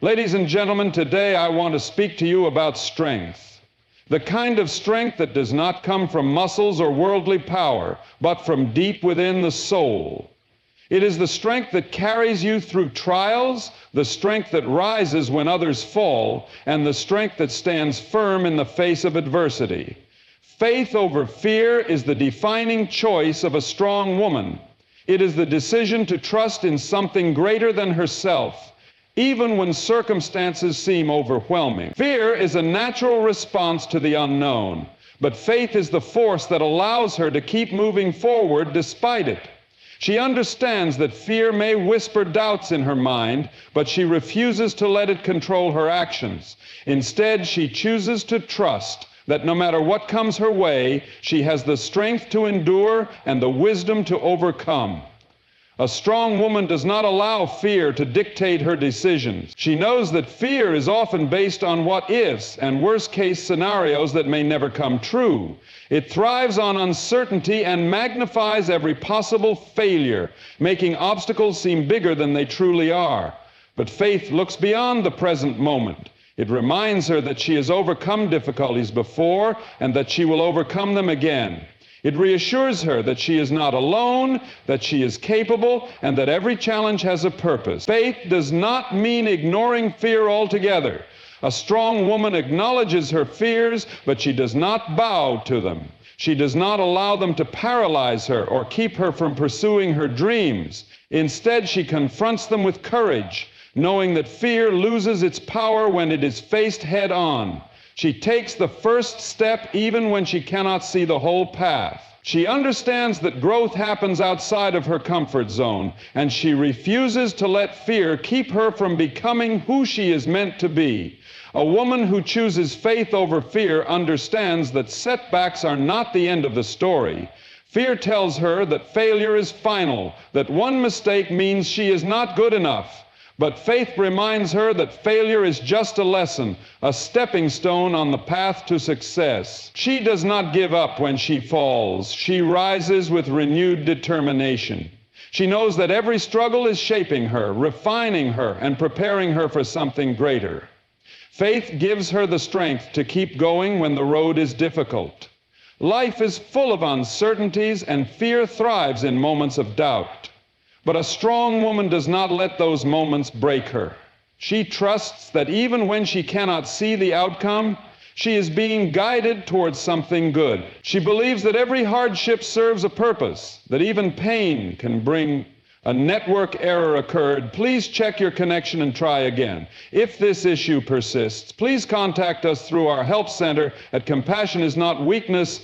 Ladies and gentlemen, today I want to speak to you about strength. The kind of strength that does not come from muscles or worldly power, but from deep within the soul. It is the strength that carries you through trials, the strength that rises when others fall, and the strength that stands firm in the face of adversity. Faith over fear is the defining choice of a strong woman. It is the decision to trust in something greater than herself, even when circumstances seem overwhelming. Fear is a natural response to the unknown, but faith is the force that allows her to keep moving forward despite it. She understands that fear may whisper doubts in her mind, but she refuses to let it control her actions. Instead, she chooses to trust that no matter what comes her way, she has the strength to endure and the wisdom to overcome. A strong woman does not allow fear to dictate her decisions. She knows that fear is often based on what-ifs and worst-case scenarios that may never come true. It thrives on uncertainty and magnifies every possible failure, making obstacles seem bigger than they truly are. But faith looks beyond the present moment. It reminds her that she has overcome difficulties before and that she will overcome them again. It reassures her that she is not alone, that she is capable, and that every challenge has a purpose. Faith does not mean ignoring fear altogether. A strong woman acknowledges her fears, but she does not bow to them. She does not allow them to paralyze her or keep her from pursuing her dreams. Instead, she confronts them with courage, knowing that fear loses its power when it is faced head on. She takes the first step even when she cannot see the whole path. She understands that growth happens outside of her comfort zone, and she refuses to let fear keep her from becoming who she is meant to be. A woman who chooses faith over fear understands that setbacks are not the end of the story. Fear tells her that failure is final, that one mistake means she is not good enough. But faith reminds her that failure is just a lesson, a stepping stone on the path to success. She does not give up when she falls. She rises with renewed determination. She knows that every struggle is shaping her, refining her, and preparing her for something greater. Faith gives her the strength to keep going when the road is difficult. Life is full of uncertainties, and fear thrives in moments of doubt. But a strong woman does not let those moments break her. She trusts that even when she cannot see the outcome, she is being guided towards something good. She believes that every hardship serves a purpose, that even pain can bring a network error occurred. Please check your connection and try again. If this issue persists, please contact us through our help center at Compassion is Not Weakness.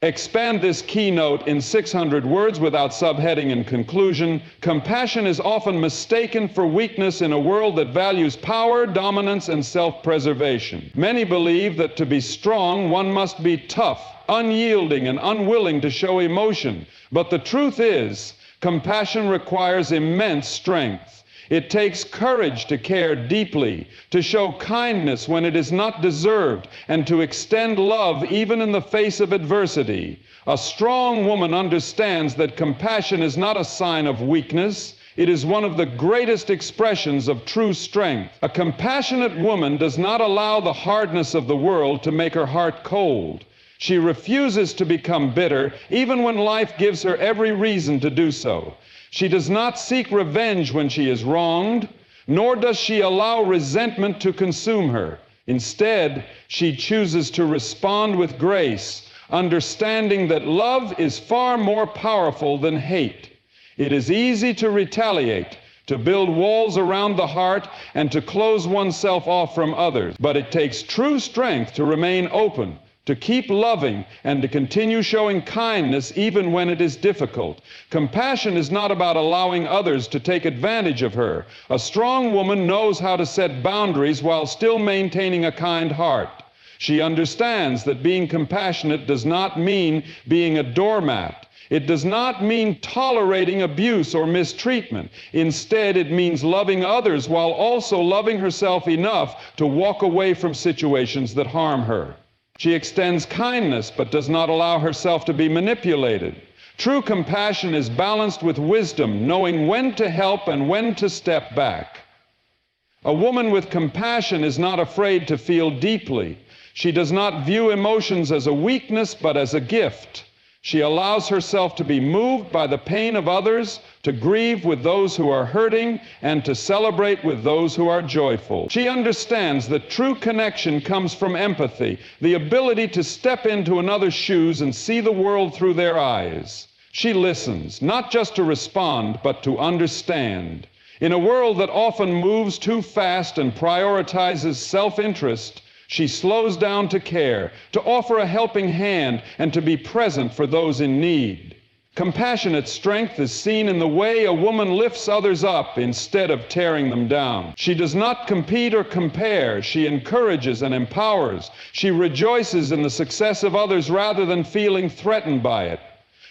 Expand this keynote in 600 words without subheading and conclusion. Compassion is often mistaken for weakness in a world that values power, dominance, and self-preservation. Many believe that to be strong, one must be tough, unyielding, and unwilling to show emotion. But the truth is, compassion requires immense strength. It takes courage to care deeply, to show kindness when it is not deserved, and to extend love even in the face of adversity. A strong woman understands that compassion is not a sign of weakness. It is one of the greatest expressions of true strength. A compassionate woman does not allow the hardness of the world to make her heart cold. She refuses to become bitter, even when life gives her every reason to do so. She does not seek revenge when she is wronged, nor does she allow resentment to consume her. Instead, she chooses to respond with grace, understanding that love is far more powerful than hate. It is easy to retaliate, to build walls around the heart, and to close oneself off from others. But it takes true strength to remain open, to keep loving, and to continue showing kindness even when it is difficult. Compassion is not about allowing others to take advantage of her. A strong woman knows how to set boundaries while still maintaining a kind heart. She understands that being compassionate does not mean being a doormat. It does not mean tolerating abuse or mistreatment. Instead, it means loving others while also loving herself enough to walk away from situations that harm her. She extends kindness, but does not allow herself to be manipulated. True compassion is balanced with wisdom, knowing when to help and when to step back. A woman with compassion is not afraid to feel deeply. She does not view emotions as a weakness, but as a gift. She allows herself to be moved by the pain of others, to grieve with those who are hurting, and to celebrate with those who are joyful. She understands that true connection comes from empathy, the ability to step into another's shoes and see the world through their eyes. She listens, not just to respond, but to understand. In a world that often moves too fast and prioritizes self-interest, she slows down to care, to offer a helping hand, and to be present for those in need. Compassionate strength is seen in the way a woman lifts others up instead of tearing them down. She does not compete or compare. She encourages and empowers. She rejoices in the success of others rather than feeling threatened by it.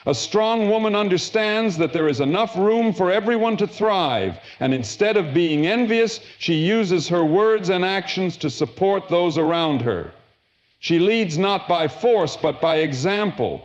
A strong woman understands that there is enough room for everyone to thrive, and instead of being envious, she uses her words and actions to support those around her. She leads not by force, but by example,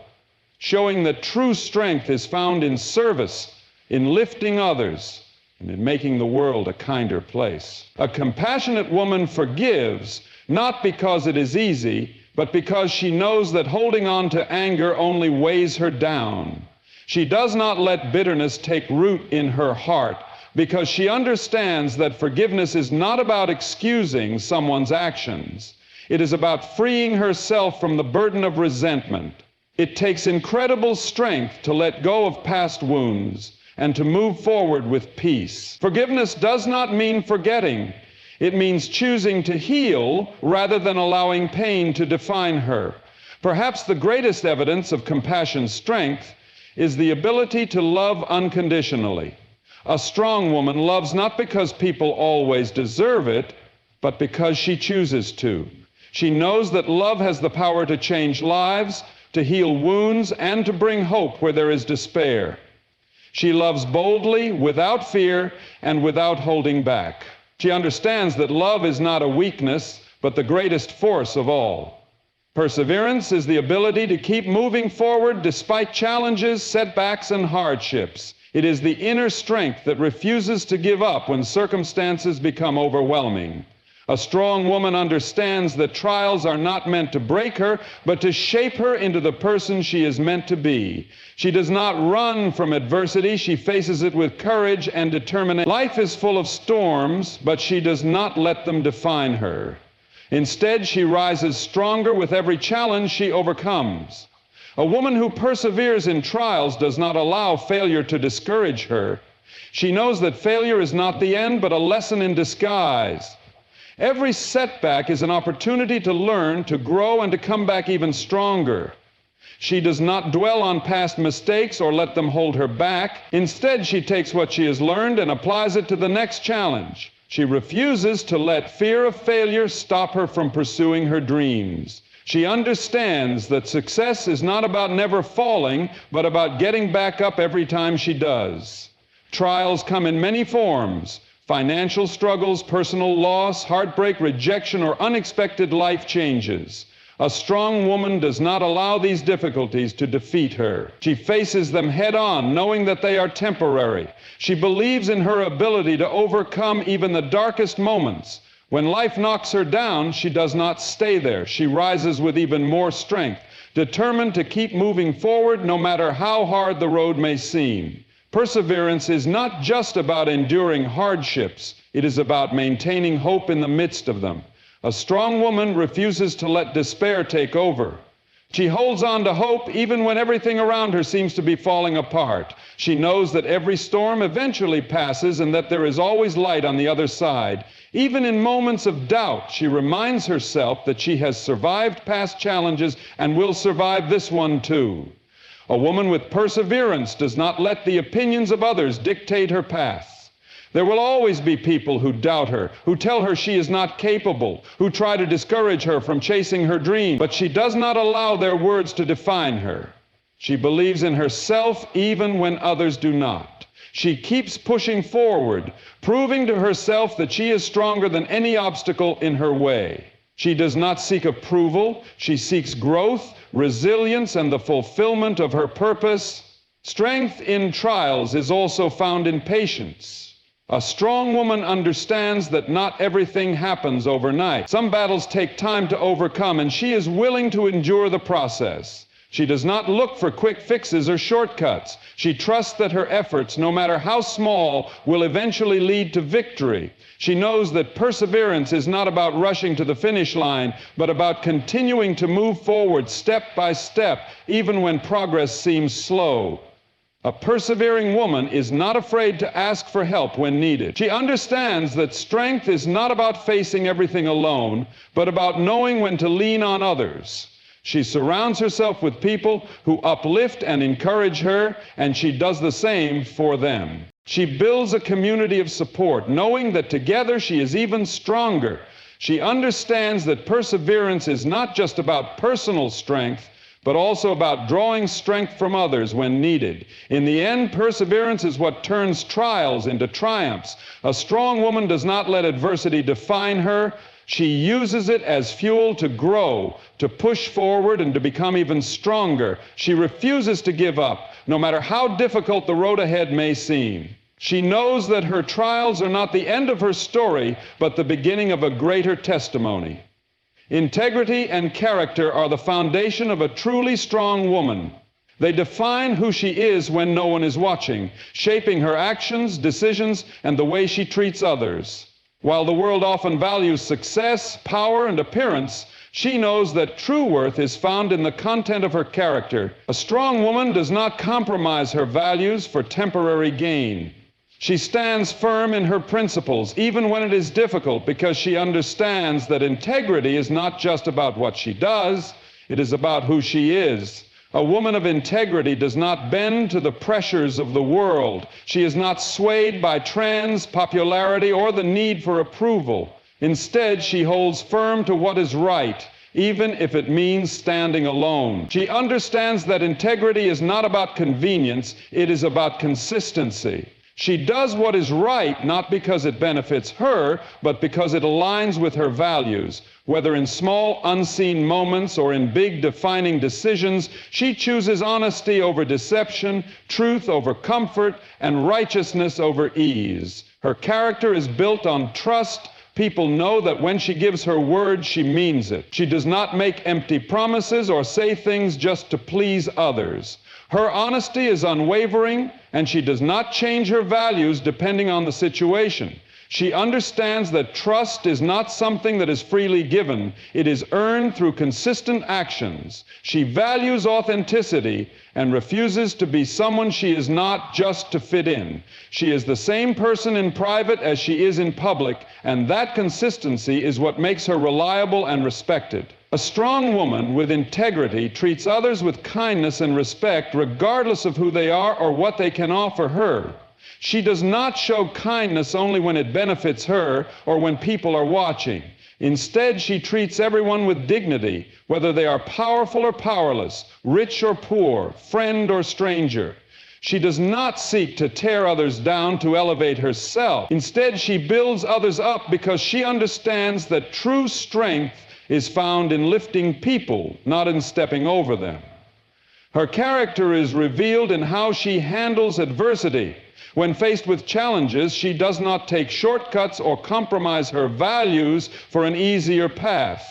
showing that true strength is found in service, in lifting others, and in making the world a kinder place. A compassionate woman forgives, not because it is easy, but because she knows that holding on to anger only weighs her down. She does not let bitterness take root in her heart, because she understands that forgiveness is not about excusing someone's actions. It is about freeing herself from the burden of resentment. It takes incredible strength to let go of past wounds and to move forward with peace. Forgiveness does not mean forgetting. It means choosing to heal rather than allowing pain to define her. Perhaps the greatest evidence of compassion's strength is the ability to love unconditionally. A strong woman loves not because people always deserve it, but because she chooses to. She knows that love has the power to change lives, to heal wounds, and to bring hope where there is despair. She loves boldly, without fear, and without holding back. She understands that love is not a weakness, but the greatest force of all. Perseverance is the ability to keep moving forward despite challenges, setbacks, and hardships. It is the inner strength that refuses to give up when circumstances become overwhelming. A strong woman understands that trials are not meant to break her, but to shape her into the person she is meant to be. She does not run from adversity. She faces it with courage and determination. Life is full of storms, but she does not let them define her. Instead, she rises stronger with every challenge she overcomes. A woman who perseveres in trials does not allow failure to discourage her. She knows that failure is not the end, but a lesson in disguise. Every setback is an opportunity to learn, to grow, and to come back even stronger. She does not dwell on past mistakes or let them hold her back. Instead, she takes what she has learned and applies it to the next challenge. She refuses to let fear of failure stop her from pursuing her dreams. She understands that success is not about never falling, but about getting back up every time she does. Trials come in many forms: financial struggles, personal loss, heartbreak, rejection, or unexpected life changes. A strong woman does not allow these difficulties to defeat her. She faces them head on, knowing that they are temporary. She believes in her ability to overcome even the darkest moments. When life knocks her down, she does not stay there. She rises with even more strength, determined to keep moving forward no matter how hard the road may seem. Perseverance is not just about enduring hardships. It is about maintaining hope in the midst of them. A strong woman refuses to let despair take over. She holds on to hope even when everything around her seems to be falling apart. She knows that every storm eventually passes and that there is always light on the other side. Even in moments of doubt, she reminds herself that she has survived past challenges and will survive this one too. A woman with perseverance does not let the opinions of others dictate her path. There will always be people who doubt her, who tell her she is not capable, who try to discourage her from chasing her dream, but she does not allow their words to define her. She believes in herself even when others do not. She keeps pushing forward, proving to herself that she is stronger than any obstacle in her way. She does not seek approval. She seeks growth, resilience, and the fulfillment of her purpose. Strength in trials is also found in patience. A strong woman understands that not everything happens overnight. Some battles take time to overcome, and she is willing to endure the process. She does not look for quick fixes or shortcuts. She trusts that her efforts, no matter how small, will eventually lead to victory. She knows that perseverance is not about rushing to the finish line, but about continuing to move forward step by step, even when progress seems slow. A persevering woman is not afraid to ask for help when needed. She understands that strength is not about facing everything alone, but about knowing when to lean on others. She surrounds herself with people who uplift and encourage her, and she does the same for them. She builds a community of support, knowing that together she is even stronger. She understands that perseverance is not just about personal strength, but also about drawing strength from others when needed. In the end, perseverance is what turns trials into triumphs. A strong woman does not let adversity define her. She uses it as fuel to grow, to push forward, and to become even stronger. She refuses to give up, no matter how difficult the road ahead may seem. She knows that her trials are not the end of her story, but the beginning of a greater testimony. Integrity and character are the foundation of a truly strong woman. They define who she is when no one is watching, shaping her actions, decisions, and the way she treats others. While the world often values success, power, and appearance, she knows that true worth is found in the content of her character. A strong woman does not compromise her values for temporary gain. She stands firm in her principles, even when it is difficult, because she understands that integrity is not just about what she does, it is about who she is. A woman of integrity does not bend to the pressures of the world. She is not swayed by trends, popularity, or the need for approval. Instead, she holds firm to what is right, even if it means standing alone. She understands that integrity is not about convenience, it is about consistency. She does what is right, not because it benefits her, but because it aligns with her values. Whether in small, unseen moments or in big, defining decisions, she chooses honesty over deception, truth over comfort, and righteousness over ease. Her character is built on trust. People know that when she gives her word, she means it. She does not make empty promises or say things just to please others. Her honesty is unwavering, and she does not change her values depending on the situation. She understands that trust is not something that is freely given. It is earned through consistent actions. She values authenticity and refuses to be someone she is not just to fit in. She is the same person in private as she is in public, and that consistency is what makes her reliable and respected. A strong woman with integrity treats others with kindness and respect, regardless of who they are or what they can offer her. She does not show kindness only when it benefits her or when people are watching. Instead, she treats everyone with dignity, whether they are powerful or powerless, rich or poor, friend or stranger. She does not seek to tear others down to elevate herself. Instead, she builds others up because she understands that true strength is found in lifting people, not in stepping over them. Her character is revealed in how she handles adversity. When faced with challenges, she does not take shortcuts or compromise her values for an easier path.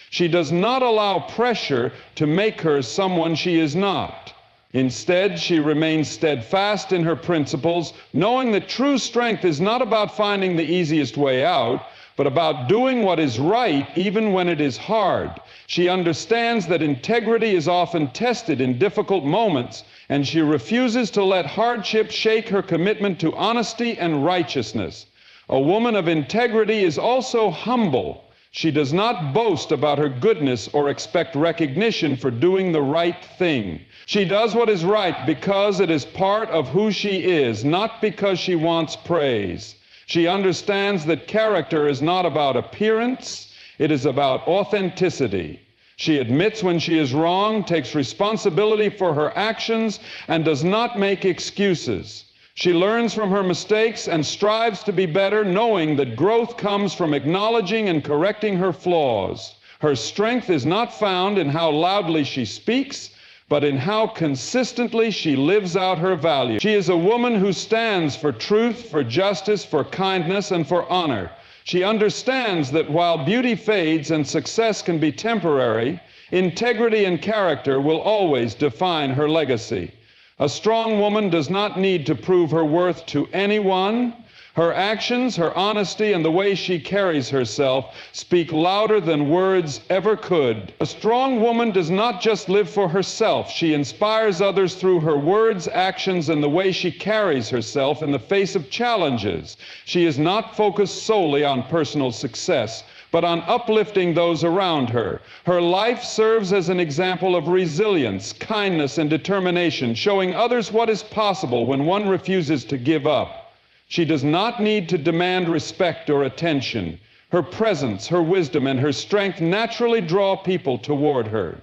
She does not allow pressure to make her someone she is not. Instead, she remains steadfast in her principles, knowing that true strength is not about finding the easiest way out, but about doing what is right even when it is hard. She understands that integrity is often tested in difficult moments, and she refuses to let hardship shake her commitment to honesty and righteousness. A woman of integrity is also humble. She does not boast about her goodness or expect recognition for doing the right thing. She does what is right because it is part of who she is, not because she wants praise. She understands that character is not about appearance, it is about authenticity. She admits when she is wrong, takes responsibility for her actions, and does not make excuses. She learns from her mistakes and strives to be better, knowing that growth comes from acknowledging and correcting her flaws. Her strength is not found in how loudly she speaks, but in how consistently she lives out her values. She is a woman who stands for truth, for justice, for kindness, and for honor. She understands that while beauty fades and success can be temporary, integrity and character will always define her legacy. A strong woman does not need to prove her worth to anyone. Her actions, her honesty, and the way she carries herself speak louder than words ever could. A strong woman does not just live for herself. She inspires others through her words, actions, and the way she carries herself in the face of challenges. She is not focused solely on personal success, but on uplifting those around her. Her life serves as an example of resilience, kindness, and determination, showing others what is possible when one refuses to give up. She does not need to demand respect or attention. Her presence, her wisdom, and her strength naturally draw people toward her.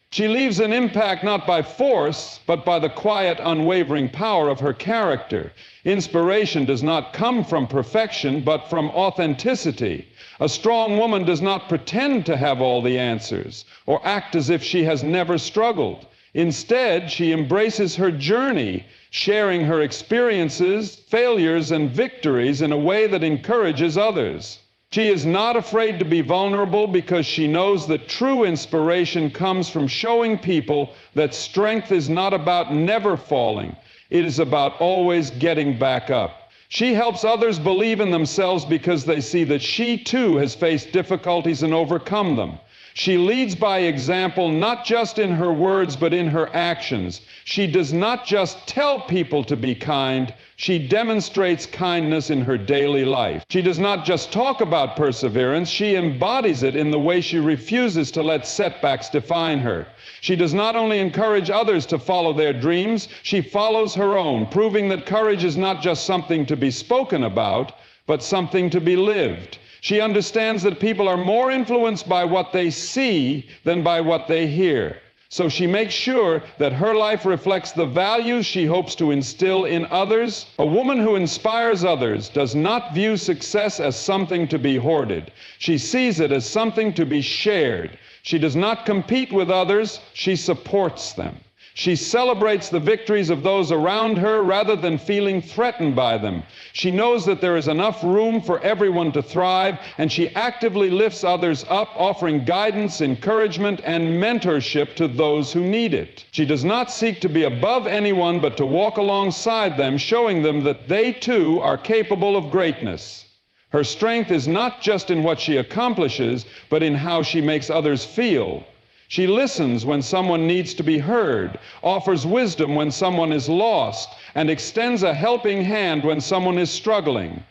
She leaves an impact not by force, but by the quiet, unwavering power of her character. Inspiration does not come from perfection, but from authenticity. A strong woman does not pretend to have all the answers or act as if she has never struggled. Instead, she embraces her journey, sharing her experiences, failures, and victories in a way that encourages others. She is not afraid to be vulnerable because she knows that true inspiration comes from showing people that strength is not about never falling. It is about always getting back up. She helps others believe in themselves because they see that she too has faced difficulties and overcome them. She leads by example, not just in her words, but in her actions. She does not just tell people to be kind, she demonstrates kindness in her daily life. She does not just talk about perseverance, she embodies it in the way she refuses to let setbacks define her. She does not only encourage others to follow their dreams, she follows her own, proving that courage is not just something to be spoken about, but something to be lived. She understands that people are more influenced by what they see than by what they hear. So she makes sure that her life reflects the values she hopes to instill in others. A woman who inspires others does not view success as something to be hoarded. She sees it as something to be shared. She does not compete with others, she supports them. She celebrates the victories of those around her rather than feeling threatened by them. She knows that there is enough room for everyone to thrive, and she actively lifts others up, offering guidance, encouragement, and mentorship to those who need it. She does not seek to be above anyone, but to walk alongside them, showing them that they too are capable of greatness. Her strength is not just in what she accomplishes, but in how she makes others feel. She listens when someone needs to be heard, offers wisdom when someone is lost, and extends a helping hand when someone is struggling.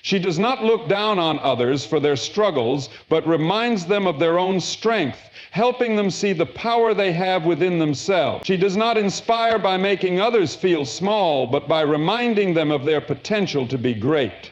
She does not look down on others for their struggles, but reminds them of their own strength, helping them see the power they have within themselves. She does not inspire by making others feel small, but by reminding them of their potential to be great.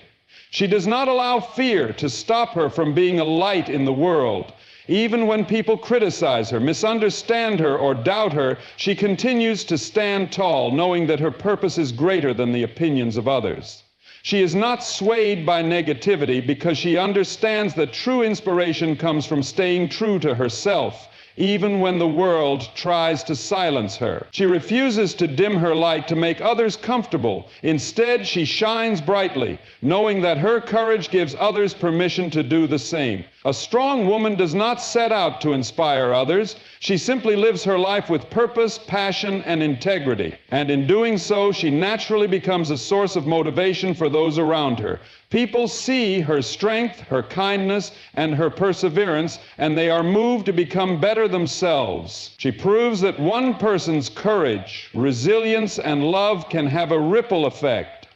She does not allow fear to stop her from being a light in the world. Even when people criticize her, misunderstand her, or doubt her, she continues to stand tall, knowing that her purpose is greater than the opinions of others. She is not swayed by negativity because she understands that true inspiration comes from staying true to herself, even when the world tries to silence her. She refuses to dim her light to make others comfortable. Instead, she shines brightly, knowing that her courage gives others permission to do the same. A strong woman does not set out to inspire others. She simply lives her life with purpose, passion, and integrity. And in doing so, she naturally becomes a source of motivation for those around her. People see her strength, her kindness, and her perseverance, and they are moved to become better themselves. She proves that one person's courage, resilience, and love can have a ripple effect,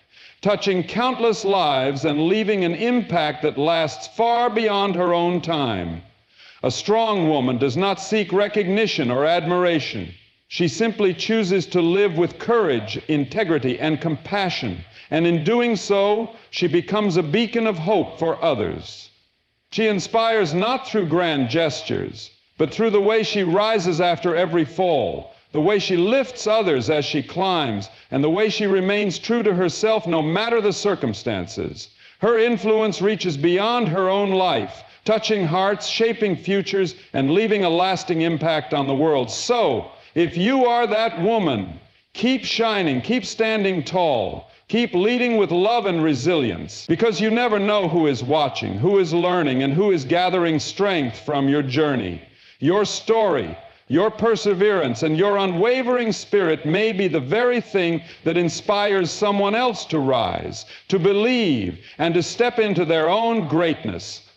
touching countless lives and leaving an impact that lasts far beyond her own time. A strong woman does not seek recognition or admiration. She simply chooses to live with courage, integrity, and compassion. And in doing so, she becomes a beacon of hope for others. She inspires not through grand gestures, but through the way she rises after every fall, the way she lifts others as she climbs, and the way she remains true to herself no matter the circumstances. Her influence reaches beyond her own life, touching hearts, shaping futures, and leaving a lasting impact on the world. So, If you are that woman, keep shining, keep standing tall, keep leading with love and resilience, because you never know who is watching, who is learning, and who is gathering strength from your journey. Your story, your perseverance, and your unwavering spirit may be the very thing that inspires someone else to rise, to believe, and to step into their own greatness.